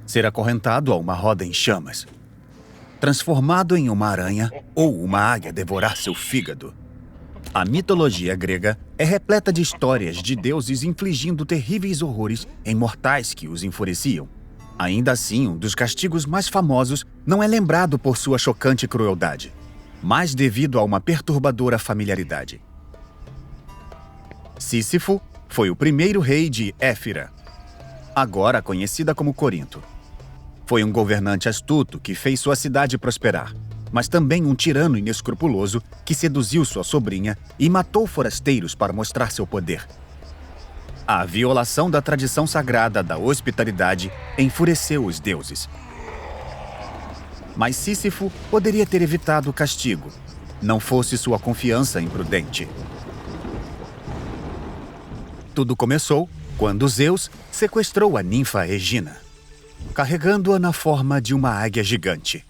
ser acorrentado a uma roda em chamas, transformado em uma aranha ou uma águia devorar seu fígado. A mitologia grega é repleta de histórias de deuses infligindo terríveis horrores em mortais que os enfureciam. Ainda assim, um dos castigos mais famosos não é lembrado por sua chocante crueldade, mas devido a uma perturbadora familiaridade. Sísifo foi o primeiro rei de Éfira, agora conhecida como Corinto. Foi um governante astuto que fez sua cidade prosperar, mas também um tirano inescrupuloso que seduziu sua sobrinha e matou forasteiros para mostrar seu poder. A violação da tradição sagrada da hospitalidade enfureceu os deuses. Mas Sísifo poderia ter evitado o castigo, não fosse sua confiança imprudente. Tudo começou quando Zeus sequestrou a ninfa Egina, carregando-a na forma de uma águia gigante.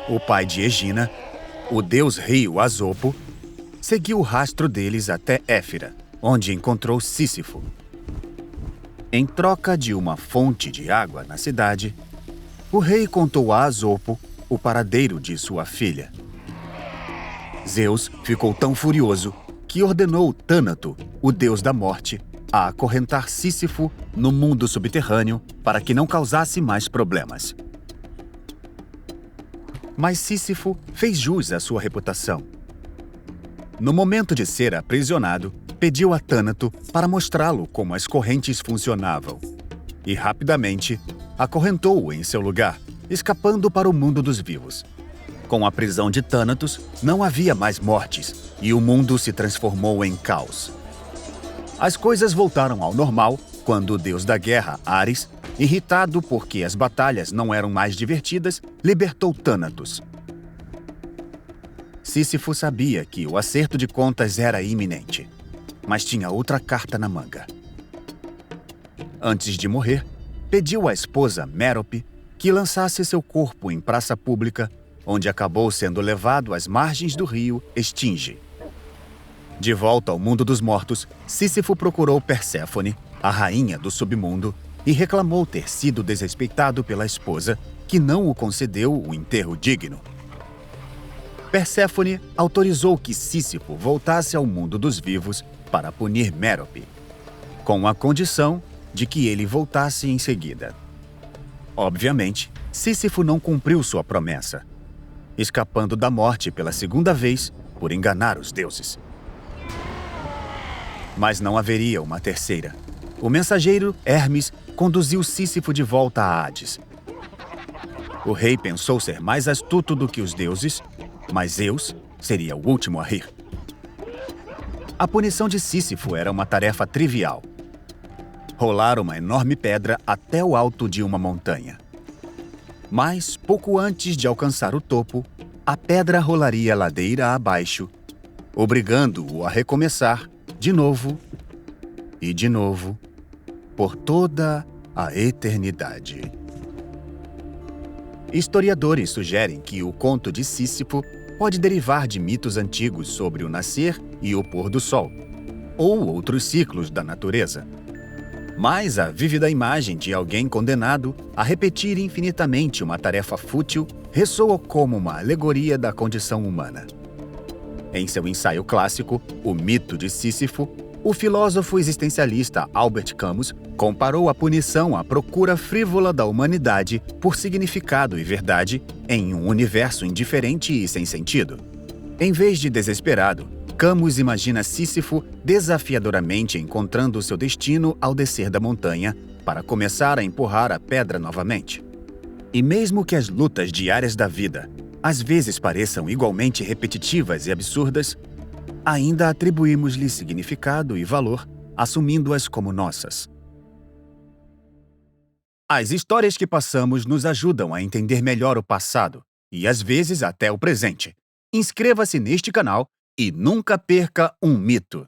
O pai de Egina, o deus rio Asopo, seguiu o rastro deles até Éfira, onde encontrou Sísifo. Em troca de uma fonte de água na cidade, o rei contou a Asopo o paradeiro de sua filha. Zeus ficou tão furioso que ordenou Tânato, o deus da morte, a acorrentar Sísifo no mundo subterrâneo para que não causasse mais problemas. Mas Sísifo fez jus à sua reputação. No momento de ser aprisionado, pediu a Tânato para mostrá-lo como as correntes funcionavam. E rapidamente, acorrentou-o em seu lugar, escapando para o mundo dos vivos. Com a prisão de Thanatos, não havia mais mortes e o mundo se transformou em caos. As coisas voltaram ao normal quando o deus da guerra, Ares, irritado porque as batalhas não eram mais divertidas, libertou Thanatos. Sísifo sabia que o acerto de contas era iminente, mas tinha outra carta na manga. Antes de morrer, pediu à esposa Mérope que lançasse seu corpo em praça pública, onde acabou sendo levado às margens do rio Estinge. De volta ao mundo dos mortos, Sísifo procurou Perséfone, a rainha do submundo, e reclamou ter sido desrespeitado pela esposa, que não o concedeu o enterro digno. Perséfone autorizou que Sísifo voltasse ao mundo dos vivos para punir Mérope, com a condição de que ele voltasse em seguida. Obviamente, Sísifo não cumpriu sua promessa, escapando da morte pela segunda vez por enganar os deuses. Mas não haveria uma terceira. O mensageiro Hermes conduziu Sísifo de volta a Hades. O rei pensou ser mais astuto do que os deuses, mas Zeus seria o último a rir. A punição de Sísifo era uma tarefa trivial: rolar uma enorme pedra até o alto de uma montanha. Mas, pouco antes de alcançar o topo, a pedra rolaria ladeira abaixo, obrigando-o a recomeçar de novo e de novo, por toda a eternidade. Historiadores sugerem que o conto de Sísifo pode derivar de mitos antigos sobre o nascer e o pôr do sol, ou outros ciclos da natureza. Mas a vívida imagem de alguém condenado a repetir infinitamente uma tarefa fútil ressoa como uma alegoria da condição humana. Em seu ensaio clássico, O Mito de Sísifo, o filósofo existencialista Albert Camus comparou a punição à procura frívola da humanidade por significado e verdade em um universo indiferente e sem sentido. Em vez de desesperado, Camus imagina Sísifo desafiadoramente encontrando seu destino ao descer da montanha para começar a empurrar a pedra novamente. E mesmo que as lutas diárias da vida às vezes pareçam igualmente repetitivas e absurdas, ainda atribuímos-lhes significado e valor, assumindo-as como nossas. As histórias que passamos nos ajudam a entender melhor o passado e, às vezes, até o presente. Inscreva-se neste canal e nunca perca um mito.